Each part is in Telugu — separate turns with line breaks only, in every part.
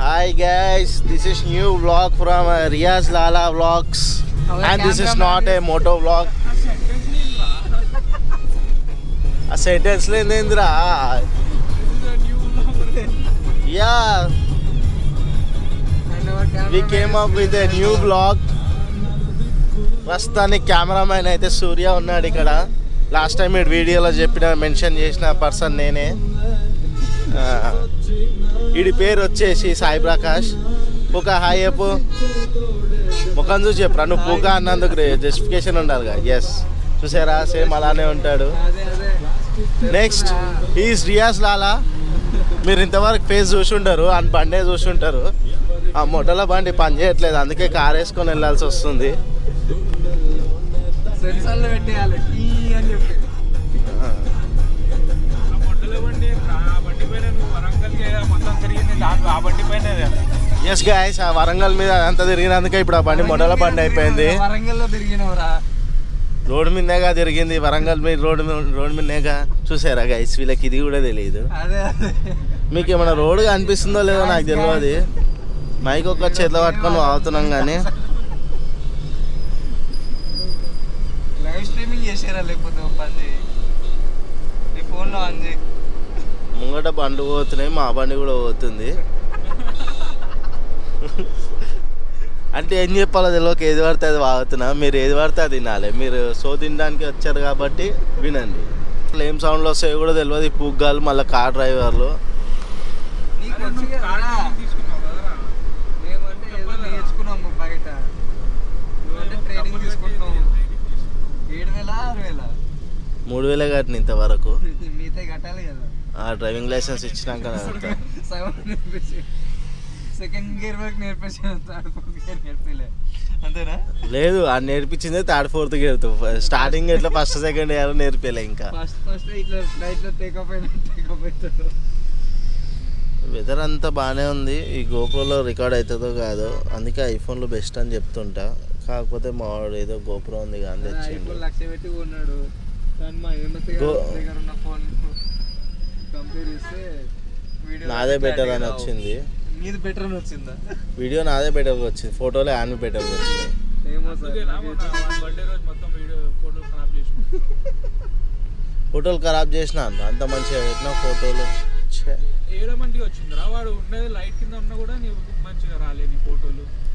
Hi guys, this is new vlog from Riaz Lala Vlogs and this is not a moto vlog. A sentence Lendra. Yeah. We came up with a new vlog. ప్రస్తుతానికి కెమెరామ్యాన్ అయితే సూర్య ఉన్నాడు ఇక్కడ. లాస్ట్ టైం మీరు వీడియోలో మెన్షన్ చేసిన పర్సన్ నేనే. వీడి పేరు వచ్చేసి సాయి ప్రకాష్. పూకా హాయ్ చెప్పు. ముఖం చూసి చెప్పరా, నువ్వు పూకా అన్నందుకు జస్టిఫికేషన్ ఉండాలి కదా. ఎస్, చూసారా, సేమ్ అలానే ఉంటాడు. నెక్స్ట్ ఈజ్ రియాజ్ లాలా. మీరు ఇంతవరకు ఫేస్ చూసి ఉంటారు, అని బండే చూసి ఉంటారు. ఆ మొట్టల బండి పని చేయట్లేదు, అందుకే కార్ వేసుకొని వెళ్ళాల్సి వస్తుంది. ఎస్ గాయస్, ఆ వరంగల్ మీద అంతా తిరిగినందుకే ఇప్పుడు ఆ బండి మొదల బండి అయిపోయింది. రోడ్డు మీదగా తిరిగింది, వరంగల్ మీద రోడ్డు మీదగా. చూసారా గైస్, వీళ్ళకి ఇది కూడా తెలియదు. మీకు ఏమైనా రోడ్డు అనిపిస్తుందో లేదో నాకు తెలియదు. మైక్ ఒక్క చేతిలో పట్టుకొని ఆగుతున్నాం కానీ ముంగట బండ్లు పోతున్నాయి, మా బండి కూడా పోతుంది. అంటే ఏం చెప్పాలో తెలియక ఏది పడితే అది వాగుతున్నా. మీరు ఏది పడితే అది వినాలి. మీరు సో తినడానికి వచ్చారు కాబట్టి వినండి. ఏం సౌండ్లు వస్తాయో కూడా తెలియదు. ఈ పుగ్గాలు మళ్ళీ కార్ డ్రైవర్లు. మూడు వేలే కట్టిన ఇంతవరకు. డ్రైవింగ్ లైసెన్స్ ఇచ్చినాక లేదు, అది నేర్పించిందే థర్డ్ ఫోర్త్ గేర్. స్టార్టింగ్ ఎట్లా ఫస్ట్ సెకండ్ ఇయర్ నేర్పలే. ఇంకా వెదర్ అంతా బాగానే ఉంది. ఈ గోప్రోలో రికార్డ్ అవుతుందో కాదో, అందుకే ఐఫోన్లో బెస్ట్ అని చెప్తుంటా. కాకపోతే మా వాడు ఏదో గోప్రో ఉంది కానీ తెచ్చిండు. నాదే బెటర్ అని వచ్చింది. వీడియో నాదే బెటర్ వచ్చింది, ఫోటోలో యాన్ బెటర్ వచ్చింది. ఫోటోలు ఖరాబ్ చేసిన అంత మంచిగా పెట్టిన ఫోటోలు.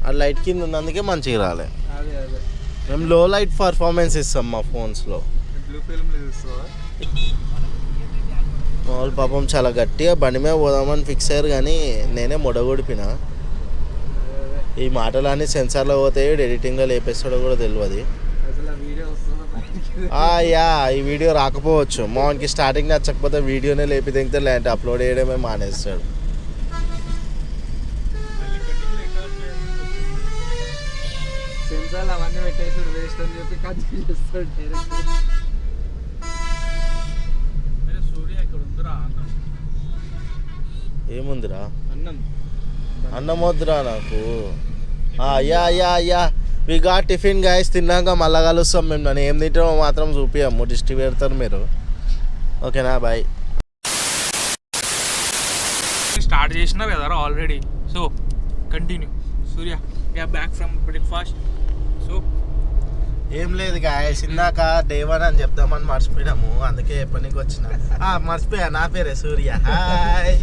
ఆ లైట్ కింద ఉన్నందుకే మంచిగా రాలే. మేము లో లైట్ పర్ఫార్మెన్స్ ఇస్తాం మా ఫోన్స్లో. మామూలు పాపం చాలా గట్టిగా బండి మీద పోదామని ఫిక్స్ అయ్యారు కానీ నేనే మొడగొడిపిన. ఈ మాటలన్నీ సెన్సార్లో పోతాయి, ఎడిటింగ్లో లేపేస్తాడో కూడా తెలియదు. యా, ఈ వీడియో రాకపోవచ్చు. మామూలుకి స్టార్టింగ్ నచ్చకపోతే వీడియోనే లేపి దిగితే లేదంటే అప్లోడ్ చేయడమే మానేస్తాడు. ఏముందిరా? అన్నం వద్దురా నాకు. Ya we got tiffin guys. తిన్నాక మళ్ళా కలుస్తాం మేము. నన్ను ఏం తింటామో మాత్రం చూపియము, డిస్టి పెడతారు మీరు. ఓకేనా, బాయ్.
స్టార్ట్ చేసినారు కదా already, so continue. Surya, we are back from breakfast. So
ఏం లేదు గాయస్, ఇందాక డే 1 అని చెప్దామని మర్చిపోయినాము, అందుకే ఎప్పటికి వచ్చిన. మర్చిపోయా, నా పేరే సూర్య. హాయ్.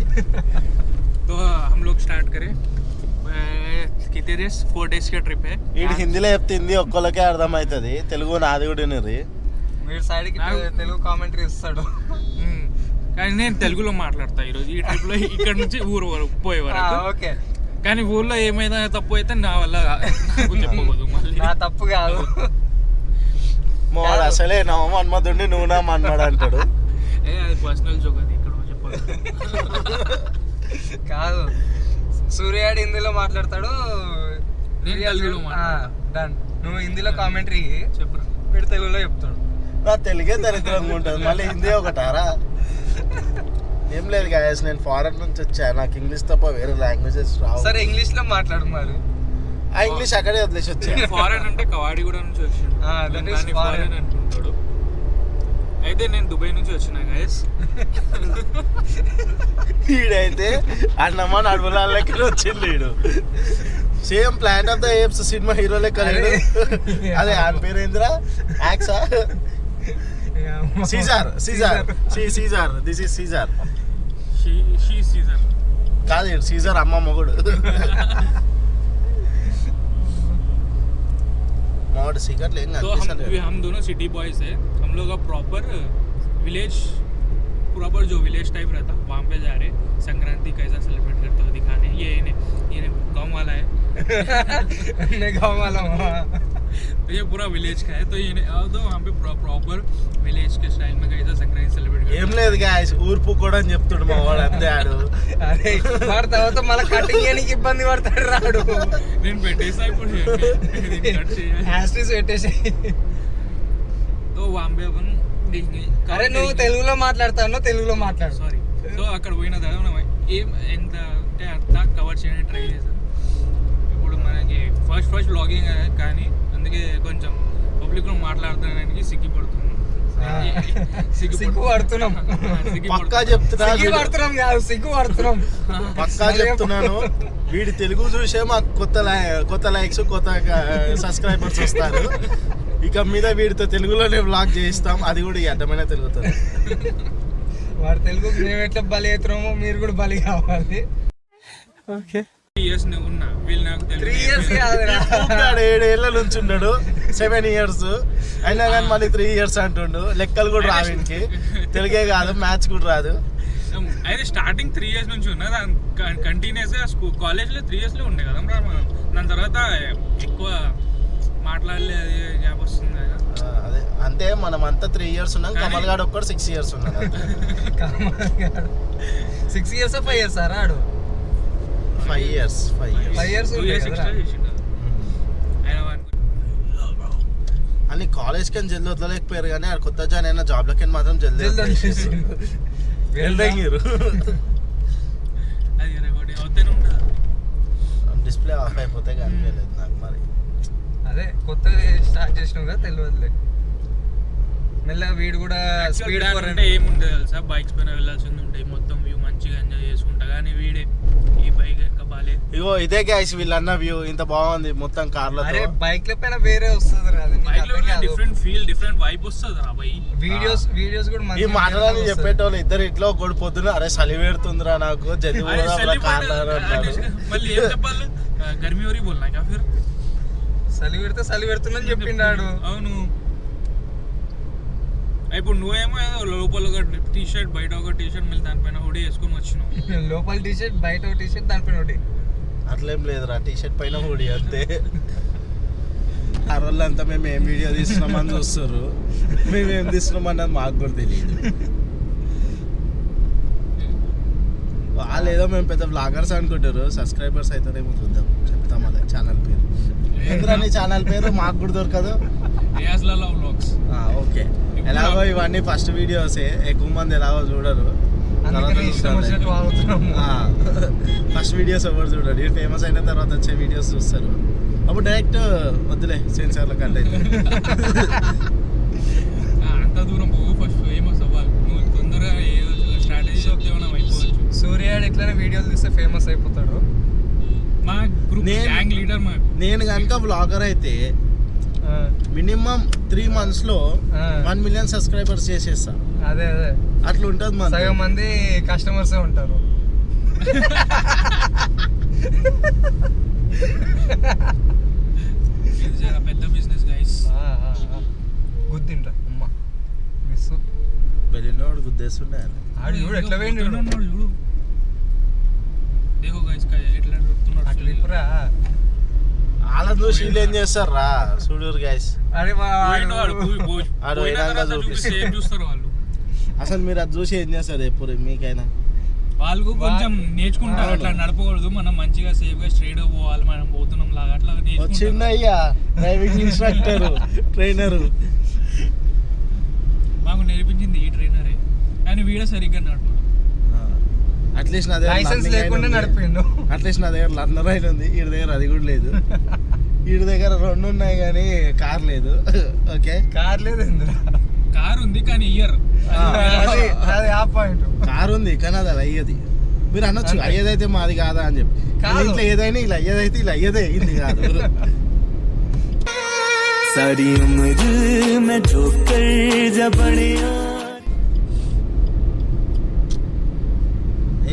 तो हम लोग स्टार्ट करें. कितने डेज? 4 days का ट्रिप है.
వీడు హిందీలో చెప్తుంది, ఒక్కళ్ళకే అర్థమవుతుంది. తెలుగు నాది కూడా వినరు.
మీరు సైడ్కి తెలుగు కామెంటరీ ఇస్తాడు
కానీ నేను తెలుగులో మాట్లాడతా ఈరోజు ఈ ట్రిప్లో. ఇక్కడ నుంచి ఊరు వరకు పోయే వరకు.
ఓకే,
కానీ ఊర్లో ఏమైనా తప్పు అయితే నా వల్ల చెప్పకూడదు. మళ్ళీ
నా తప్పు కాదు.
మోడు అసలే నా మన్మధుడిని నువ్వు నా మన్మడు అంటాడు.
అది పర్సనల్ జోక్, అది ఇక్కడ చెప్పాలి
కాదు. సూర్యాడు హిందీలో మాట్లాడతాడు, డన్. నువ్వు హిందీలో కామెంటరీ
చెప్పరా,
వీడు తెలుగులో చెప్తాడు.
నా తెలుగే దరిద్రంగా ఉంటుంది, మళ్ళీ హిందీ ఒకటారా? ఏం లేదు గాయస్, నేను ఫారెన్ నుంచి వచ్చా. నాకు ఇంగ్లీష్ తప్ప వేరే లాంగ్వేజెస్ రావు.
సరే, ఇంగ్లీష్లో మాట్లాడు మరి.
ఆ ఇంగ్లీష్ అక్కడే వదిలేసి వచ్చా.
ఫారెన్ అంటే కవాడి కూడా నుంచి వచ్చాడు.
ఫారెన్
అంటుంటాడు. అయితే నేను దుబాయ్ నుంచి వచ్చిన గైస్.
వీడైతే అన్నమ్మ నడుముల లెక్క వచ్చింది వీడు. Same planet of the apes cinema hero లెక్క లేడు. అదే ఆయన పేరు ఏంద్రా? యాక్సా Caesar. Caesar this is Caesar.
షీ సీజర్
కాదు సీజర్ అమ్మ మొగుడు. మొగుడు సిగరెట్లు ఏం
तो
కనిపిస్తలేదు.
हम दोनों सिटी बॉयज है. हम लोग का प्रॉपर जो विलेज टाइप रहता वहाँ पे जा रहे. संक्रांति कैसा सेलिब्रेट करते हो दिखाने. ये गाँव वाला है.
मैं गाँव वाला हूँ.
तो ये पूरा विलेज का है. तो ये तो वहाँ पे प्रॉपर विलेज के स्टाइल में कैसा संक्रांति सेलिब्रेट
ఏం
करते
లేదు గాయస్, ఊర్పు కూడా అని చెప్తుడు మా వాడు. అంతే ఆడు.
అరే వాడు తర్వాత మళ్ళీ కటింగ్ చేయడానికి ఇబ్బంది పడతాడు రాడు.
నేను పెట్టేసా ఇప్పుడు కట్ చేయాలి.
హ్యాస్టీస్ పెట్టేసి.
तो वहाँ पे अपन देखेंगे.
అరే నువ్వు తెలుగులో మాట్లాడతాను, తెలుగులో మాట్లాడు.
సారీ. సో అక్కడ పోయిన తర్వాత మనం ఎంత అంటే అంత కవర్ చేయడానికి ట్రై చేసాం. ఇప్పుడు మనకి ఫస్ట్ బ్లాగింగ్ కానీ అందుకే కొంచెం పబ్లిక్లో మాట్లాడడానికి సిగ్గుపడుతున్నాం.
సిగ్గుపడుతున్నాం.
పక్కా చెప్తున్నా,
సిగ్గుపడుతున్నాం కాదు, సిగ్గుపడుతున్నాం.
పక్కా చెప్తున్నాను. వీడి తెలుగు చూసే మాకు కొత్త లైక్స్ కొత్త సబ్స్క్రైబర్స్ వస్తారు. ఇక మీద వీడితో తెలుగులోనే వ్లాగ్ చేయిస్తాం, అది కూడా ఈ అడ్డమైన తెలుగుతో.
వాడు తెలుగుకి మేము ఎట్లా బలి అవుతున్నామో మీరు కూడా బలి కావాలి. ఓకే
3 years ఉన్నా వీళ్ళు నాకు
3 years కాదురా.
7 ఏళ్ళ నుంచి ఉన్నాడు, 7 years అయినా కానీ మళ్ళీ 3 years అంటుండు. లెక్కలు కూడా రావు వీనికి, తెలుగే కాదు మ్యాథ్స్ కూడా రాదు.
అయితే స్టార్టింగ్ 3 years నుంచి ఉన్నా కంటిన్యూస్గా కాలేజ్లో 3 yearsలో ఉండే కదా మనం. దాని తర్వాత ఎక్కువ మాట్లాడలే, అది గ్యాప్ వస్తుంది కదా.
అదే అంతే, మనం అంతా 3 years ఉన్నాం. కమల్ గాడు ఒక్కడు 6 years ఉన్నాడు.
6 years 5 years రాడు.
5 years
5 years
2 years ఎక్స్ట్రా చేసిండు ఆయన.
అని కాలేజ్ కని జల్దీ వదలలేకపోయారు, కానీ ఆడ కొత్త జాయిన్ అయిన జాబ్లకి మాత్రం జల్దీ వెళ్ళారు.
అది రికార్డింగ్ అవుతూనే ఉంటుంది.
డిస్ప్లే ఆఫ్ అయిపోతే కనిపించలేదు నాకు. మరి
అదే కొత్తగా స్టార్ట్ చేసినావు కదా, తెలియదులే. మెల్లగా వీడు కూడా స్పీడ్
అంటే ఏముండదు తెలుసా, బైక్స్ పైన వెళ్ళాల్సింది ఉంటాయి, మొత్తం వ్యూ మంచిగా ఎంజాయ్ చేసుకుంటా. కానీ వీడే ఈ బైక్ ఇంకా బాలే.
ఇగో ఇదే గ్యాస్ వీళ్ళు అన్న వ్యూ ఇంత బాగుంది మొత్తం కార్లో.
అరే బైక్ల పైన వేరే వస్తుంది రా,
బైక్ లో డిఫరెంట్ ఫీల్, డిఫరెంట్ వైబ్ వస్తుంది రా బై.
వీడియోస్ కూడా
ఈ మాటలని చెప్పేటోళ్ళు ఇద్దరు ఇట్లా ఒకటి పొద్దున అరే చలి పెడుతుందిరా నాకు జల్దీ కార్లో అన్నాడు.
మళ్ళీ ఏం చెప్పాలి, గర్మీ వరీ బోల్నా క్యా ఫిర్.
చలి పెడుతుందని చెప్పిండాడు.
అవును. ఇప్పుడు నువ్వేమో లోపల ఒక టీ షర్ట్ బయట ఒక టీ షర్ట్ మళ్ళీ దానిపైన హుడీ వేసుకొని వచ్చినావు.
లోపల టీ షర్ట్ బయట ఒక టీ షర్ట్ దానిపైన హుడీ.
అట్లేం లేదురా, టీ షర్ట్ పైన హుడీ అంతే. ఆ రోజులంతా మేము ఏం వీడియో తీస్తున్నామని చూస్తారు, మేమేం తీస్తున్నాం అన్నది మాకు కూడా తెలియదు. వాళ్ళు ఏదో మేము పెద్ద బ్లాగర్స్ అనుకుంటారు, సబ్స్క్రైబర్స్ అయితేనేమో చూద్దాం. చెప్తాం అదే ఛానల్ పేరు. ఏంద్రా ఛానల్ పేరు మాకు కూడా దొరకదు. ఓకే, ఎలాగో ఇవన్నీ ఫస్ట్ వీడియోసే, ఎక్కువ మంది ఎలాగో చూడరు. ఫస్ట్ వీడియోస్ ఎవరు చూడరు, ఇది ఫేమస్ అయిన తర్వాత వచ్చే వీడియోస్ చూస్తారు. అప్పుడు డైరెక్ట్ వద్దులే సెన్సార్లో కట్ అయితే.
అంత దూరం పోవు, ఫస్ట్ ఫేమస్ అవ్వాలి. నువ్వు తొందరగా ఏదో స్ట్రాటజీ చెప్తే మనం అయిపోవచ్చు.
సూర్యాడు ఎట్లనే వీడియోలు తీస్తే ఫేమస్ అయిపోతాడు.
మా గ్రూప్ గ్యాంగ్ లీడర్ మా.
నేను కనుక బ్లాగర్ అయితే మినిమం 3 months లో 1 million సబ్స్క్రైబర్స్ చేసేస్తా.
అదే
అట్లా ఉంటుంది. మన
సగం మంది కస్టమర్సే ఉంటారు.
పెద్ద బిజినెస్ గైస్.
గుద్దింటా అమ్మ మిస్
బెలినోడు గుద్దేస్తుండే.
ఆడు చూడు ఎట్లా పోయిండు
చూడు. దేఖో గైస్ ఎట్లా నడుస్తున్నాడు.
అట్లా ఇప్పురా
అలా చూసి వీళ్ళు ఏం చేస్తారు రా చూడరు గైస్.
అరే
చూస్తారు వాళ్ళు.
అసలు మీరు అది చూసి ఏం చేస్తారు ఎప్పుడు మీకైనా?
వాళ్ళు కొంచెం నేర్చుకుంటారు, అట్లా నడపకూడదు, మనం మంచిగా సేఫ్ గా స్ట్రైట్ గా పోవాలి, మనం పోతున్నాం లాగా అట్లా
చిన్న అయ్యా డ్రైవింగ్ ఇన్స్ట్రక్టర్ ట్రైనరు
మాకు నేర్పించింది ఈ ట్రైనరే, కానీ వీడియో సరిగ్గా నడపడు.
అట్లీస్ట్ నా దగ్గర
లైసెన్స్ లేకుండా నడిపిండు.
అట్లీస్ట్ నా దగ్గర లర్నర్ అయిన ఉంది, వీడి దగ్గర అది కూడా లేదు. వీడి దగ్గర 2 ఉన్నాయి కానీ కార్ లేదు. ఓకే,
కార్ లేదు.
కార్ ఉంది కానీ ఇయర్
అది ఆ పాయింట్.
కారు ఉంది కానీ అది అయ్యేది మీరు అనొచ్చు
అంతే.
అయ్యేదైతే మాది కాదా అని చెప్పి
కాదు.
ఇంట్లో ఏదైనా ఇలా అయ్యేదైతే ఇలా అయ్యేదే అయ్యింది కాదు
सारी उम्र मैं ठोकर जब बढ़िया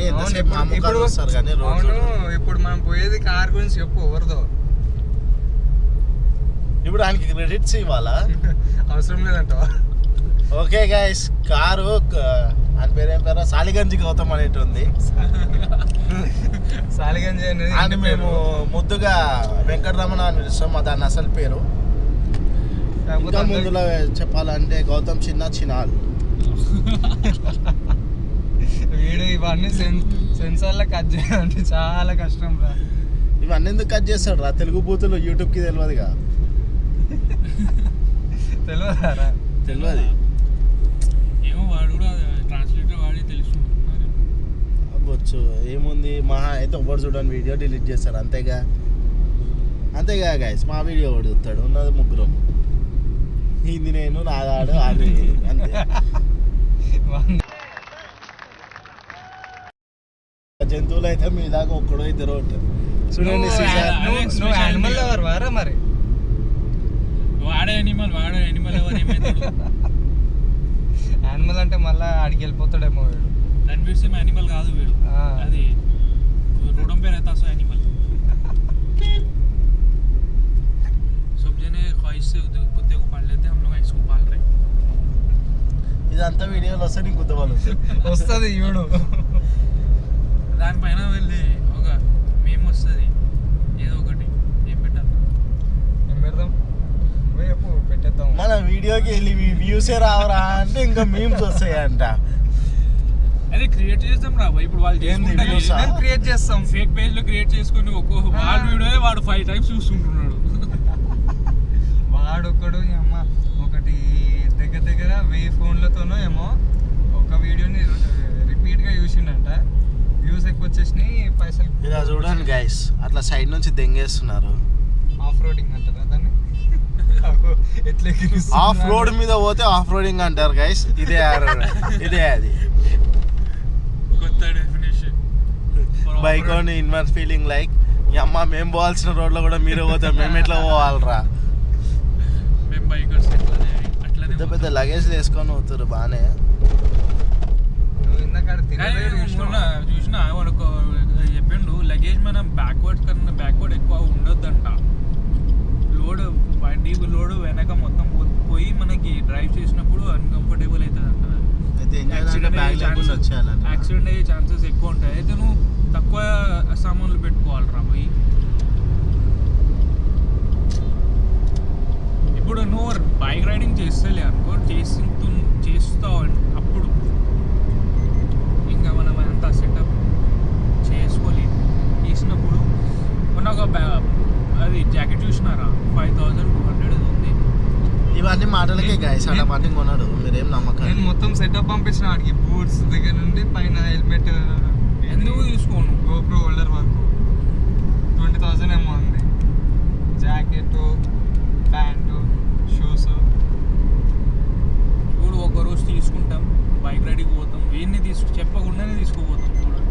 ఎంతసేపు మా ముఖాలు వస్తారు కానీ
అవును
రోడ్డు
ఇప్పుడు మనం పోయేది కార్ గురించి చెప్పు ఎవరిదో.
ఇప్పుడు ఆయనకి క్రెడిట్స్ ఇవ్వాలా
అవసరం లేదంటావా?
ఓకే గైస్ కారు ఆయన పేరు ఏం పేరు సాలిగంజి గౌతమ్ అనేటి ఉంది
సాలిగంజి అనేది
అని
ఇంటి
మేము
పేరు.
ముద్దుగా వెంకటరమణ అని పిలుస్తాం మా దాని అసలు పేరు
కాకపోతే
ఇంకా
అందరికి-
ముందులో చెప్పాలంటే గౌతమ్ చిన్నాల్
వీడు ఇవన్నీ సెన్సార్లో కట్ చేయాలంటే చాలా కష్టం రా.
ఇవన్నీ ఎందుకు కట్ చేస్తాడు రా తెలుగు బూతులు యూట్యూబ్కి తెలియదుగా
తెలియదారా?
తెలియదు
ఏమో వాడు కూడా ట్రాన్స్లేటర్ వాడి తెలుసుకుంటున్నారు.
అవ్వచ్చు ఏముంది మహా అయితే ఎవరు చూడని వీడియో డిలీట్ చేస్తాడు అంతేగా గైస్ మా వీడియో ఒకటి చూస్తాడు ఉన్నది ముగ్గురు ఇది నేను నాదాడు అది అంతే జంతువులు అయితే మీ దాకా ఒక్కడో ఇద్దరు ఉంటారు చూడండి
నువ్వు
సీజర్
నువ్వు యానిమల్ లవర్ వారా మరి?
వాడే యానిమల్ ఎవరు ఏమవుతాడు
యానిమల్ అంటే మళ్ళీ ఆడికి వెళ్ళిపోతాడేమో వీడు.
रणवीर सिंह एनिमल కాదు వీడు అది रोडों पे रहता सो एनिमल सब जने ख्वाहिश से कुत्ते को पाल लेते हैं हम लोग इसको पाल रहे हैं
ఇదంతా వీడియోలో వస్తే నీకు గుర్తుపలు
వస్తుంది వీడు.
దానిపైన వెళ్ళి ఒక మేము వస్తుంది ఏదో ఒకటి ఏం పెట్టాలి
ఏం పెడదాం? పోయి చెప్పు పెట్టేద్దాం.
మన వీడియోకి వెళ్ళి వ్యూసే రావరా అంటే ఇంకా మీమ్స్ వస్తాయంట
అదే క్రియేట్ చేస్తాం రా భయ్. ఇప్పుడు వాళ్ళు
ఏంది views ఆ?
చేసుకుంటే
మేము క్రియేట్ చేస్తాం.
ఫేక్ పేజ్ లో క్రియేట్ చేసుకుని వాడు వీడియోనే వాడు 5 టైమ్స్ చూస్తుంటున్నాడు.
వాడొక్కడు అమ్మ ఒకటి దగ్గర 1000 ఫోన్లతోనో ఏమో ఒక వీడియోని రిపీట్గా చూసిండంట. వ్యూస్ ఎక్కువ వచ్చేసినాయి, పైసలు.
ఇలా చూడండి గైస్ అట్లా సైడ్ నుంచి దెంగేస్తున్నారు
ఆఫ్ రోడింగ్ అంటారా దాన్ని? ఎట్లా
ఆఫ్ రోడ్ మీద పోతే ఆఫ్ రోడింగ్ అంటారు గైస్ ఇదే అది
కొత్త definition
bike on ఇన్వర్ feeling like ఈ అమ్మ మేము పోవాల్సిన రోడ్లో కూడా మీరే పోతారు మేము ఎట్లా పోవాలరా
మేము బైకర్స్ అట్లనే
పెద్ద పెద్ద లగేజ్ వేసుకొని పోతారు బాగానే
నువ్వు ఇందాక
కానీ మొన్న చూసిన వాడు చెప్పిండు లగేజ్ మన బ్యాక్వర్డ్ కన్నా బ్యాక్వర్డ్ ఎక్కువ ఉండొద్దంట. లోడ్ డీప్ లోడ్ వెనక మొత్తం పోయి మనకి డ్రైవ్ చేసినప్పుడు అన్కంఫర్టబుల్ అవుతుంది అంట.
అయితే
యాక్సిడెంట్ అయ్యే ఛాన్సెస్ ఎక్కువ ఉంటాయి. అయితే నువ్వు తక్కువ సామాన్లు పెట్టుకోవాలిరా పోయి. ఇప్పుడు నువ్వు బైక్ రైడింగ్ చేస్తలే అనుకో చేస్తావు అప్పుడు ఇంకా మనం అంతా సెటప్ చేసుకోలేదు. చేసినప్పుడు మొన్న ఒక అది జాకెట్ చూసినారా 5200 ఉంది.
ఇవన్నీ మాటలకే గాయస్ అలా మాట కొన్నాడు మీరేం నమ్మకం
నేను మొత్తం సెటప్ పంపించిన వాడికి. బూట్స్ దగ్గర నుండి పైన హెల్మెట్
ఎందుకు తీసుకోను
గోప్రో హోల్డర్ వరకు 20,000 ఏమో ఉంది. Jacket, pant, shoes.
ఇప్పుడు ఒక రోజు తీసుకుంటాం బైక్ రైడింగ్ పోతాం వీడిని చెప్పకుండానే తీసుకుపోతాం చూడండి.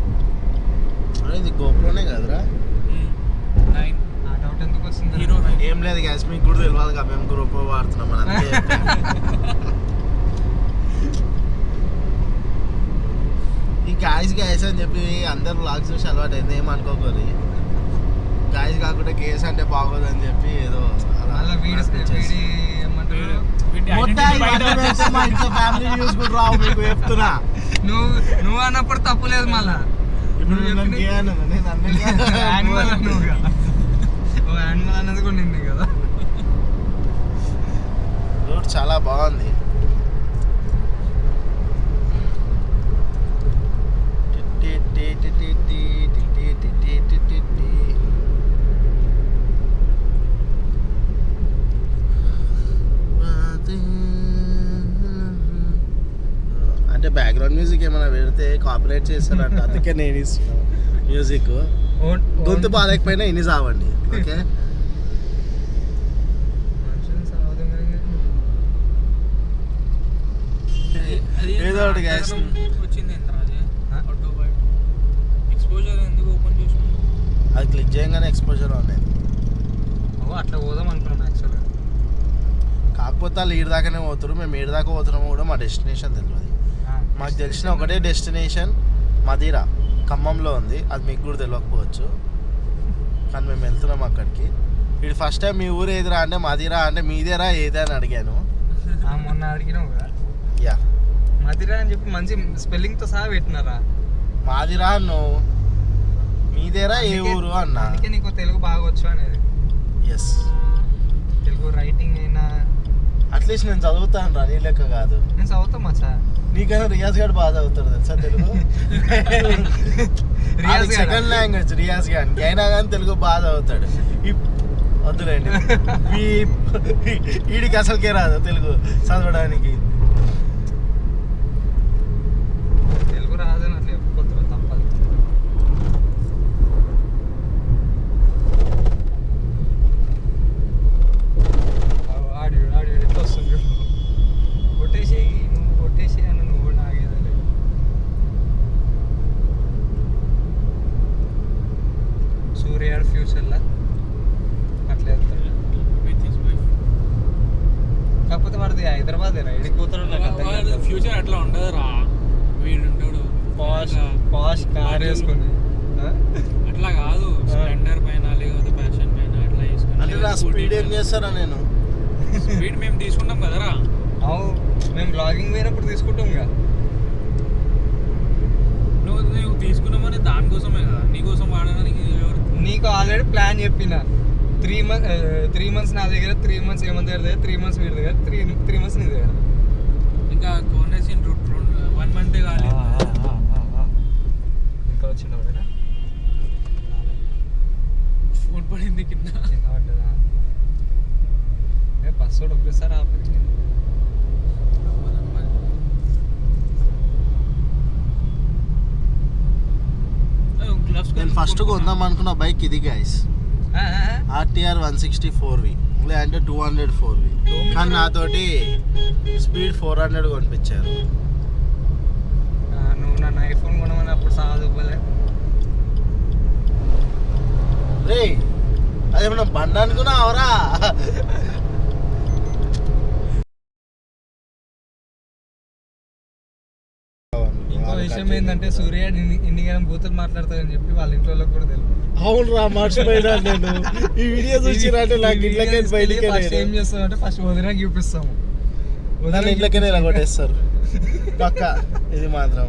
ఇది గోప్రోనే కదరా
9
ఆ డౌట్ ఎందుకు వస్తుంది?
హీరో 9
ఏం లేదు గ్యాస్ మీకు కూడా తెలియదు కదా మేము గ్రూప్ వాడుతున్నాం అని అందుకే ఈ గాయస్ అని చెప్పి అందరు బ్లాగ్స్ చూసి అలవాటు అయింది ఏమనుకోకూరి గాయస్ కాకుండా కేస్ అంటే బాగోదు అని చెప్పి ఏదో
అలా వీడి ఏమంటారు,
ఫ్యామిలీ వ్యూస్ కూడా రావు మీకు చెప్తున్నా
నువ్వు అన్నప్పుడు తప్పు లేదు. మళ్ళా
ఇప్పుడు నేను చేయను, నేను అన్నీ
యానిమల్ అన్నావు కదా, ఓ యానిమల్ అన్నది కూడా నింది కదా.
రూట్ చాలా బాగుంది. అంటే బ్యాక్గ్రౌండ్ మ్యూజిక్ ఏమైనా పెడితే కాపీరైట్ చేస్తారంట, అందుకే నేను ఇస్తున్నాను మ్యూజిక్. గొంతు బాగాలేకపోయినా ఇన్ని సావండి, ఓకే.
అది
ఏదో ఒకటి guys.
వచ్చింది ఏంట్రా అది ఆటోబైట్ ఎక్స్పోజర్ ఎందుకు ఓపెన్ చేసాను?
అది క్లిక్ చేయగానే ఎక్స్పోజర్ ఉన్నాయి.
అట్లా పోదాం అనుకున్నాం యాక్చువల్గా.
కాకపోతే వాళ్ళు ఈడ దాకానే పోతారు, మేము ఏడు దాకా పోతున్నామో కూడా మా డెస్టినేషన్ తెలియదు. మాకు తెలిసిన ఒకటే డెస్టినేషన్ మదిరా, ఖమ్మంలో ఉంది. అది మీకు కూడా తెలియకపోవచ్చు, కానీ మేము వెళ్తున్నాం అక్కడికి. ఇది ఫస్ట్ టైం మీ ఊరు ఏదిరా అంటే మదిరా అంటే మీదేరా ఏదే అని అడిగాను.
మొన్న అడిగినావు కదా
యా
మదిరా అని చెప్పి మంచి స్పెల్లింగ్తో సహా పెట్టినారా.
మాదిరా నువ్వు మీదేరా ఏ ఊరు అన్నా.
అందుకే నీకు తెలుగు బాగా వచ్చు అనేది.
ఎస్,
తెలుగు రైటింగ్ అయినా
అట్లీస్ట్ నేను చదువుతాను రా, నీ లెక్క కాదు.
నేను చదువుతా మచ్చా.
నీకైనా రియాజ్ గారు బాగా చదువుతాడు తెలుసా తెలుగు. సెకండ్ లాంగ్వేజ్ రియాజ్ గారికి అయినా కానీ తెలుగు బాగా చదువుతాడు. వద్దులేండి, వీడికి అసలుకే రాదు తెలుగు చదవడానికి.
తెలుగు రాదని అట్లా చెప్పుకోవచ్చు, తప్పదు. ఆడి ఎట్లా వస్తుంది కొట్టేసేయి, నువ్వు కొట్టేసి అని నువ్వు నాగేదలే. సూర్య ఫ్యూచర్లో అట్లా వెళ్తాడు. కాకపోతే వాడిది హైదరాబాద్ ఇడికి పోతాడు.
ఫ్యూచర్ అట్లా ఉండదు రా, వీడు ఉంటాడు
పాష్ కార్ వేసుకొని.
అట్లా కాదు, స్ప్లెండర్ పైన లేకపోతే ప్యాషన్ పైన అట్లా
అంటే నా స్పీడ్ ఏం చేస్తారా నేను.
స్పీడ్ మేము తీసుకుంటాం కదరా.
అవు మేము బ్లాగింగ్ పోయినప్పుడు తీసుకుంటాం కదా.
నువ్వు తీసుకున్నామని దానికోసమే కదా, నీకోసం వాడడానికి ఎవరు?
నీకు ఆల్రెడీ ప్లాన్ చెప్పిన 3 months నా దగ్గర, 3 months ఏమంత దగ్గర, 3 months వీడి దగ్గర, 3 months నీ దగ్గర.
ఇంకా కోనేసిన్ 1 month కాలేదు.
ఇంకా వచ్చిండేనా
ఫోన్ పడింది కింద.
పడ్డదా? బస్సు ఒకేసారి ఆపి
నేను ఫస్ట్ కొందాం అనుకున్న బైక్ ఇది గైస్, RTR 160 4V, లేదంటే 200 4V. కానీ నాతోటి స్పీడ్ 400 కొనిపించారు.
నువ్వు నన్ను ఐఫోన్ కొనమని అప్పుడు సాధుపోలే.
రే అదేమన్నా బండి అనుకున్నావరా?
ఇంకో విషయం ఏంటంటే సూర్య ఇన్ని గణం బూతులు మాట్లాడతాడని చెప్పి వాళ్ళ ఇంట్లో వాళ్ళకి కూడా తెలియదు.
అవును రా, మర్చిపోయినా నేను. ఈ వీడియో చూసిరంటే నాకు ఇంట్లోకే బయటికి
ఏం చేస్తామంటే ఫస్ట్ వదిలేకి చూపిస్తాము,
దాన్ని ఇంట్లోకే ఇలా కొట్టేస్తారు పక్క. ఇది మాత్రం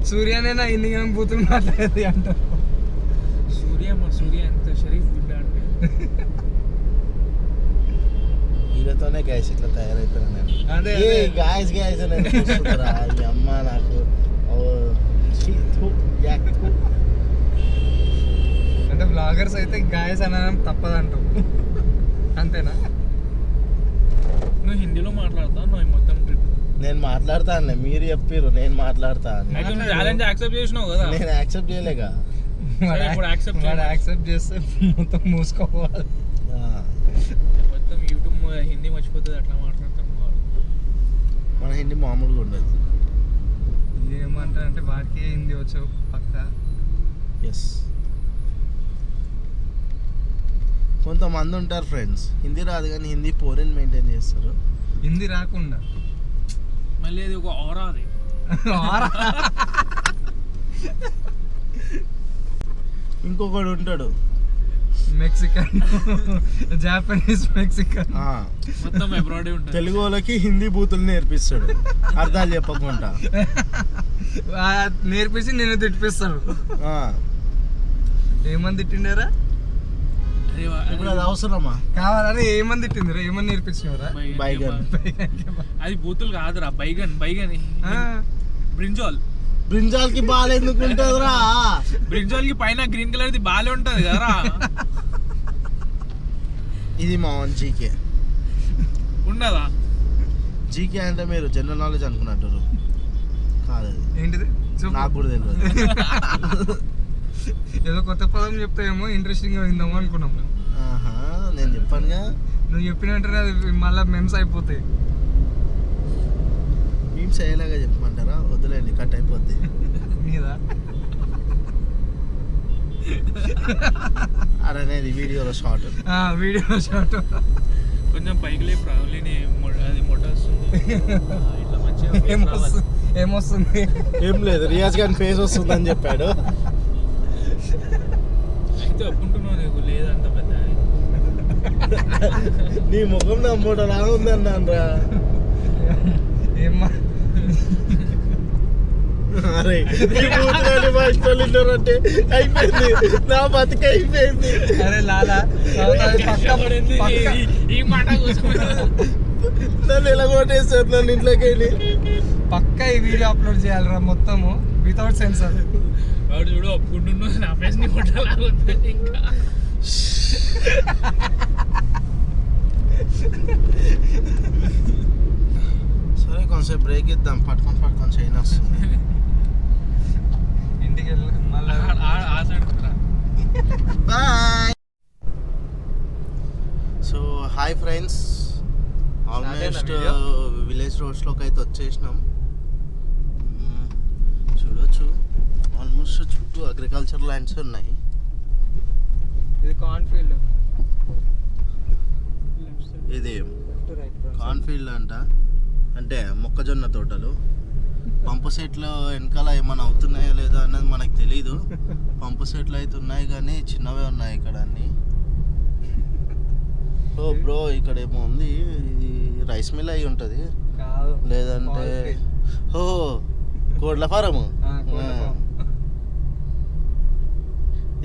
సూర్యనేనా ఇన్ని గణం బూతులు మాట్లాడేది అంటారు.
సూర్య ఎంత షరీఫ్ బిడ్డ అంటే
వీళ్ళతోనే గ్యాస్ ఇట్లా తయారైపోయినా నేను.
అదే
గ్యాస్ గ్యాస్ అని చూస్తుంటారా ఈ అమ్మ నాకు.
అంటే బ్లాగర్స్ అయితే గాయస్ అనడం తప్పదంటావు, అంతేనా?
నువ్వు హిందీలో మాట్లాడతా నువ్వు మొత్తం ట్రిప్.
నేను మాట్లాడతాను, మీరు చెప్పారు నేను మాట్లాడతాను.
ఛాలెంజ్ యాక్సెప్ట్ చేసినావు కదా.
నేను యాక్సెప్ట్ చేయలేగా.
ఇప్పుడు
యాక్సెప్ట్ చేస్తే మొత్తం మూసుకోవాలి.
మొత్తం యూట్యూబ్ హిందీ మర్చిపోతుంది, అట్లా మాట్లాడతాం.
మన హిందీ మామూలుగా ఉండదు.
ఏమంటారంటే వాడికి హిందీ వచ్చావు పక్క.
ఎస్, కొంతమంది ఉంటారు ఫ్రెండ్స్ హిందీ రాదు కానీ హిందీ పోరెన్ మెయింటైన్ చేస్తారు.
హిందీ రాకుండా
మళ్ళీ అది ఒక ఆరా. అది
ఇంకొకడు ఉంటాడు
మెక్సికన్, జాపనీస్, మెక్సికన్,
మొత్తం అబ్రాడ్ ఉంటుంది.
తెలుగు వాళ్ళకి హిందీ బూతులు నేర్పిస్తాడు అర్థాలు చెప్పకుండా.
నేర్పించి నేను తిట్టిపిస్తాడు. ఏమని తిట్టిండారా?
ఇప్పుడు అది అవసరమా?
కావాలని ఏమని తిట్టిందిరా? ఏమని నేర్పించినవరా?
బైగన్.
అది బూతులు కాదురా, బైగన్. బ్రింజాల్.
బ్రింజాల్ కి బాల్ ఎందుకు ఉంటుందిరా?
బ్రింజాల్ కి పైన గ్రీన్ కలర్ ది బాల్ ఉంటది కదరా.
ఇది మా జీకే
ఉండదా?
జీకే అంటే మీరు జనరల్ నాలెడ్జ్ అనుకున్నట్టు కాదు.
ఏంటిది?
నాకు కూడా తెలియదు.
ఏదో కొత్త పదం చెప్తాయేమో ఇంట్రెస్టింగ్ విందామో అనుకున్నాం.
నేను చెప్పానుగా,
నువ్వు చెప్పినట్టు అది మళ్ళీ మెమ్స్ అయిపోతాయి.
మీమ్స్ అయ్యేలాగా చెప్పమంటారా? వద్దులేండి, కట్ అయిపోద్ది.
మీద
అరే అనేది వీడియోలో షార్ట్.
వీడియో షాట్
కొంచెం పైకి లేపు రావులేని అది మొట్ట వస్తుంది. ఇట్లా మంచిగా face రావాలి.
ఏమొస్తుంది?
ఏం లేదు, రియాజ్ గారి ఫేస్ వస్తుందని చెప్పాడు.
అయితే ఒప్పుకుంటున్నావు నీకు లేదంత పెద్ద
నీ ముఖం నమ్మోట రా ఉందన్నాను రా.
ఏమ్మా
అరే మా ఇష్టం అంటే అయిపోయింది, నా బతిక అయిపోయింది.
అరే లాలా
ఈ మాట కోసం
నన్ను ఎలా కొట్టేస్తారు నన్ను ఇంట్లోకి వెళ్ళి.
పక్కా ఈ వీడియో అప్లోడ్ చేయాలిరా మొత్తము వితౌట్ సెన్సర్.
వాడు చూడు ఒప్పుకుంటున్నావు, నా ఫేస్ ని కొట్టలాగుంది ఇంకా.
సరే కొంచెం బ్రేక్ ఇద్దాం, పట్టుకొని చైన్ వస్తుంది.
ఇంటికి వెళ్ళి మళ్ళీ
ఆ సైడ్ కుదరా.
Bye. So hi friends, almost village రోడ్స్లోకి అయితే వచ్చేసినాం. చూడొచ్చు ఆల్మోస్ట్ చుట్టూ అగ్రికల్చర్ ల్యాండ్స్ ఉన్నాయి.
ఇది కార్న్ఫీల్డ్,
ఇది కార్న్ఫీల్డ్ అంటే మొక్కజొన్న తోటలు. పంపు సెట్లు వెనకాల ఏమైనా అవుతున్నాయో లేదో అన్నది మనకు తెలీదు. పంపు సెట్లు అయితే ఉన్నాయి కానీ చిన్నవే ఉన్నాయి ఇక్కడ అన్ని. ఓ బ్రో, ఇక్కడ ఏమో ఉంది, ఇది రైస్ మిల్ అయి ఉంటుంది
కాదు
లేదంటే ఓ కోడ్ల ఫారము.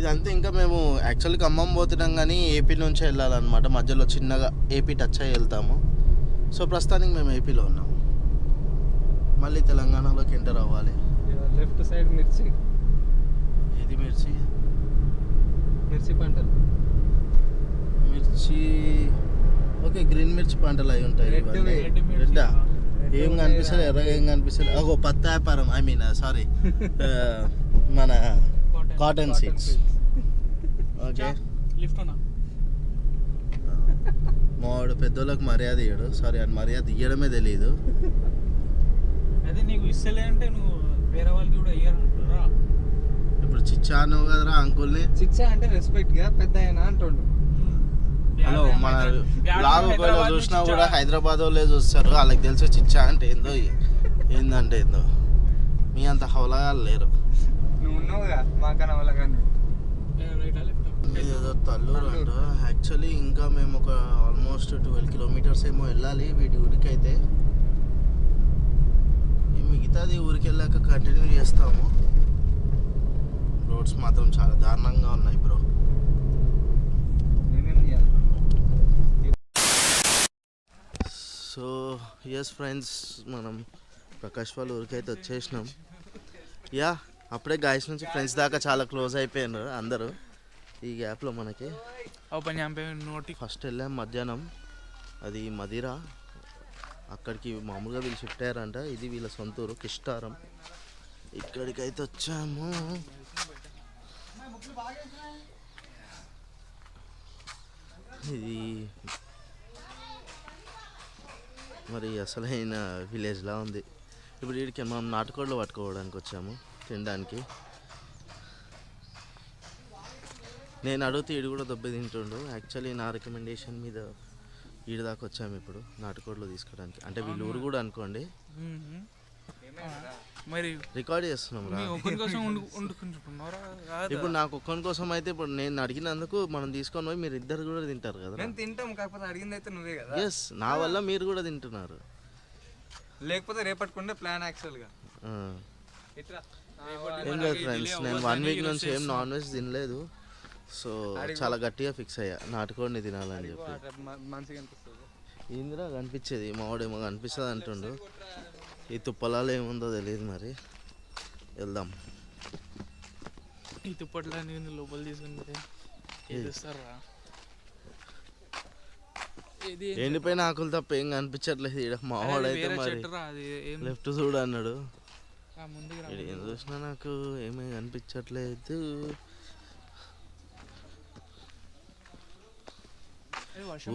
ఇదంతా ఇంకా మేము యాక్చువల్లీ ఖమ్మం పోతున్నాం కానీ ఏపీ నుంచి వెళ్ళాలన్నమాట. మధ్యలో చిన్నగా ఏపీ టచ్ అయ్యి వెళ్తాము. సో ప్రస్తుతానికి మేము ఏపీలో ఉన్నాము, మళ్ళీ తెలంగాణలోకి ఎంటర్ అవ్వాలి.
లెఫ్ట్ సైడ్ మిర్చి,
ఇది మిర్చి
పంటలు.
మిర్చి ఓకే, గ్రీన్ మిర్చి పంటలు అయి ఉంటాయి.
రెడ్
రెడ్డా ఏం కనిపిస్తుంది, ఎర్రగా ఏం కనిపిస్తుంది. ఒక పత్తి వ్యాపారం, ఐ మీన్ సారీ మన కాటన్ సీడ్స్. ఓకే,
లిఫ్ట్ ఉన్నా
మావాడు పెద్దోళ్ళకి మర్యాద ఇయ్యడు. సారీ, అది మర్యాద ఇయ్యడమే తెలియదు.
అదే నీకు ఇస్తలే అంటే నువ్వు వేరే వాళ్ళకి కూడా ఇయ్యాలంటారా?
ఇప్పుడు చిచ్చా అన్నావు కదరా అంకుల్ని.
చిచ్చా అంటే రెస్పెక్ట్ గా పెద్ద ఆయన అంటుండు.
హలో, మన బ్లాగ్ ఒకవేళ చూసినా కూడా హైదరాబాద్ వాళ్ళే చూస్తారు. వాళ్ళకి తెలిసి చిచ్చా అంటే ఏందో ఏందంటే ఏందో. మీ అంత హౌలగా లేరు.
నువ్వు ఉన్నావుగా మాకన్నా వాళ్ళ కానీ.
ఏదో తల్లూరు అంట. యాక్చువల్లీ ఇంకా మేము ఒక ఆల్మోస్ట్ 12 కిలోమీటర్స్ ఏమో వెళ్ళాలి వీటి ఊరికి అయితే. మిగతాది ఊరికి వెళ్ళాక కంటిన్యూ చేస్తాము. రోడ్స్ మాత్రం చాలా దారుణంగా ఉన్నాయి బ్రో. సో ఎస్ ఫ్రెండ్స్, మనం ప్రకాష్ వాళ్ళ ఊరికి అయితే వచ్చేసినాం. యా, అప్పుడే గాయస్ నుంచి ఫ్రెండ్స్ దాకా చాలా క్లోజ్ అయిపోయినారు అందరూ ఈ గ్యాప్లో. మనకి
నోటి
ఫస్ట్ వెళ్ళాం మధ్యాహ్నం, అది మదిరా. అక్కడికి మామూలుగా వీళ్ళు షిఫ్ట్ అయ్యారంట. ఇది వీళ్ళ సొంత ఊరు కిష్టారం. ఇక్కడికైతే వచ్చాము. ఇది మరి అసలైన విలేజ్లా ఉంది. ఇప్పుడు వీడికి మనం నాటుకోళ్ళు పట్టుకోవడానికి వచ్చాము, తినడానికి. నేను అడిగితే ఈడు కూడా దెబ్బ తింటుండు. యాక్చువల్లీ నా రికమెండేషన్ మీద ఈడు దాకా వచ్చాము ఇప్పుడు నాటుకోళ్ళు తీసుకోవడానికి. అంటే వీళ్ళు ఊరు కూడా అనుకోండి.
మరి
రికార్డ్ చేస్తున్నాం రా. ఇప్పుడు నాకు ఒక్కని కోసం అయితే ఇప్పుడు నేను అడిగినందుకు మనం తీసుకొని పోయి మీరు ఇద్దరు కూడా తింటారు కదా.
నేను తింటాం, కాకపోతే అడిగింది అయితే నువ్వే కదా.
ఎస్, నా వల్ల మీరు కూడా తింటున్నారు.
లేకపోతే రేపట్టుకుంటే ప్లాన్ యాక్చువల్గా.
ఏం లేదు ఫ్రెండ్స్, నేను 1 వీక్ నుంచి ఏం నాన్ వెజ్ తినలేదు. సో చాలా గట్టిగా ఫిక్స్ అయ్యా నాటుకోడిని తినాలని చెప్పి.
మంచిగా అనిపిస్తుంది.
ఇందిరా కనిపించేది, మావాడేమో కనిపిస్తుంది అంటుండు. ఈ తుప్పలాలో ఏముందో తెలియదు, మరి వెళ్దాం.
ఈ తుప్పట్లా నేను లోపల తీసుకుంటే
ఎండిపోయిన ఆకులు తప్ప ఏం కనిపించట్లేదు ఇక్కడ. మావాడైతే మరి లెఫ్ట్ చూడు అన్నాడు. ఏం చూసినా నాకు ఏమీ కనిపించట్లేదు.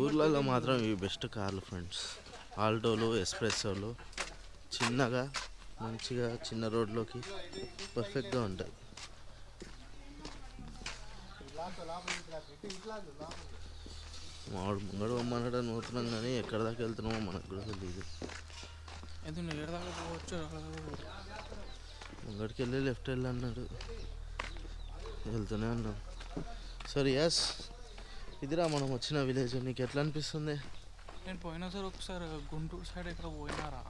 ఊర్లలో మాత్రం ఇవి బెస్ట్ కార్లు ఫ్రెండ్స్. ఆల్టోలు, ఎస్ప్రెస్సోలు చిన్నగా మంచిగా చిన్న రోడ్లోకి పర్ఫెక్ట్గా ఉంటుంది. మామిడి ముంగడు బొమ్మనడం పోతున్నాం కానీ ఎక్కడ దాకా వెళ్తున్నామో మనకు కూడా తెలియదు. ముంగడికి వెళ్ళి లెఫ్ట్ వెళ్ళి అన్నాడు, వెళ్తూనే ఉన్నాం. సరే ఎస్, ఇదిరా మనం వచ్చిన విలేజ్. నీకు ఎట్లా అనిపిస్తుంది?
నేను పోయినా సార్ ఒకసారి గుంటూరు సైడ్ ఎక్కడ పోయినారా,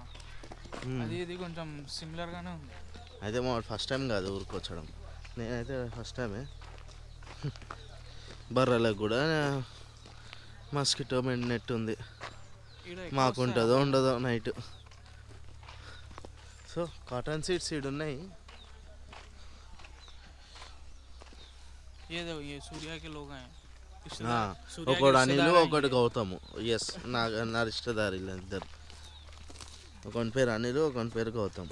అది ఇది కొంచెం సిమిలర్గానే ఉంది.
అయితే మా ఫస్ట్ టైం కాదు ఊరికి వచ్చడం, నేనైతే ఫస్ట్ టైమే. బర్రెలకు కూడా మస్కిటో నెట్ ఉంది, మాకుంటుందో ఉండదో night. So cotton seeds seed ఉన్నాయి.
ఏదో ये सूर्या के लोग हैं,
ఒకడు అనిలు ఒకటి గౌతము. ఎస్, నా రిష్టదారిలు ఇద్దరు. ఒకని పేరు అనిలు, ఒకని పేరు గౌతమ్.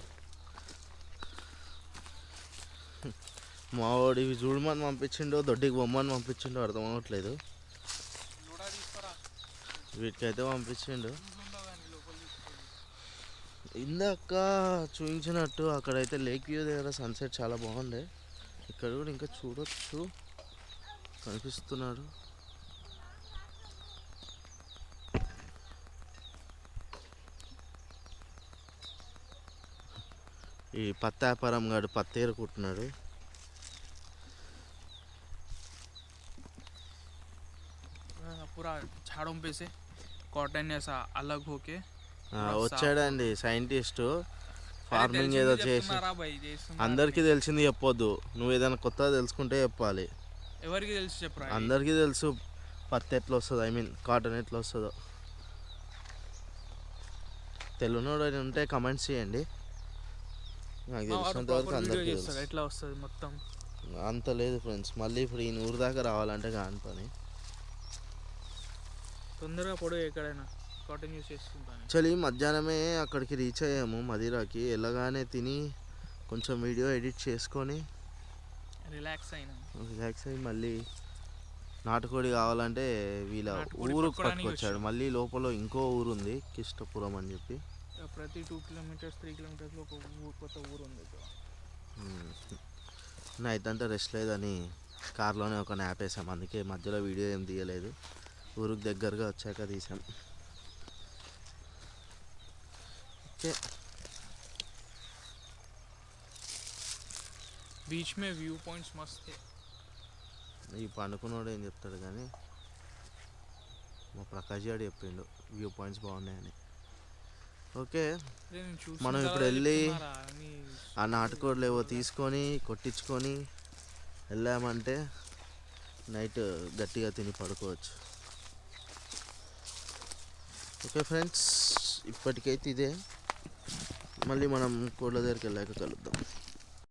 మా వాడు ఇవి చూడమని పంపించిండో దొడ్డికి బొమ్మని పంపించిండో అర్థం అవ్వట్లేదు. వీటికైతే పంపించిండు. ఇందాక చూపించినట్టు అక్కడైతే లేక్ వ్యూ దగ్గర సన్సెట్ చాలా బాగుండే. ఇక్కడ కూడా ఇంకా చూడొచ్చు, కనిపిస్తున్నాడు. ఈ పత్తాపురం గాడు పత్తేరుకుంటున్నాడు.
पूरा झाड़ों पे से कॉटन ऐसा अलग होके
వచ్చాడండి సైంటిస్ట్. ఫార్మింగ్ ఏదో చేసి అందరికీ తెలిసింది చెప్పొద్దు, నువ్వు ఏదైనా కొత్తగా తెలుసుకుంటే చెప్పాలి.
ఎవరికి తెలిసి చెప్పరా?
అందరికీ తెలుసు పత్తి ఎట్లా వస్తుందో, ఐ మీన్ కాటన్ ఎట్లా వస్తుందో. తెలుగునోడు ఉంటే కమెంట్స్ చేయండి. నాకు తెలిసినంత వరకు అందరికీ తెలుసు.
ఎట్లా వస్తుంది మొత్తం
అంత లేదు ఫ్రెండ్స్. మళ్ళీ ఇప్పుడు ఈ ఊరు దాకా రావాలంటే కాని పని.
తొందరగా పొడవు ఎక్కడైనా కాటన్ యూస్ చేసుకుంటాను.
యాక్చువల్లీ మధ్యాహ్నమే అక్కడికి రీచ్ అయ్యాము మదిరాకి. వెళ్ళగానే తిని కొంచెం వీడియో ఎడిట్ చేసుకొని
రిలాక్స్
అయ్యి మళ్ళీ నాటుకోడి కావాలంటే వీళ్ళ ఊరుకు పట్టుకొచ్చాడు. మళ్ళీ లోపల ఇంకో ఊరు ఉంది కిష్టపురం అని చెప్పి.
ప్రతి 2 కిలోమీటర్స్ 3 కిలోమీటర్స్లో ఒక కొత్త ఊరు ఉంది.
నైట్ అంతా రెస్ట్ లేదని కార్లోనే ఒక న్యాప్ వేసాం, అందుకే మధ్యలో వీడియో ఏం తీయలేదు. ఊరికి దగ్గరగా వచ్చాక తీసాం. ఓకే,
బీచ్ మే వ్యూ పాయింట్స్ మస్త్.
ఈ పండుకున్నోడు ఏం చెప్తాడు కానీ మా ప్రకాష్ గారు చెప్పిండు వ్యూ పాయింట్స్ బాగున్నాయని. ఓకే, మనం ఇప్పుడు వెళ్ళి ఆ నాటుకోడ్లు ఏవో తీసుకొని కొట్టించుకొని వెళ్ళామంటే నైట్ గట్టిగా తిని పడుకోవచ్చు. ఓకే ఫ్రెండ్స్, ఇప్పటికైతే ఇదే. మళ్ళీ మనం కోళ్ళ దగ్గరికి వెళ్ళాక కలుద్దాం.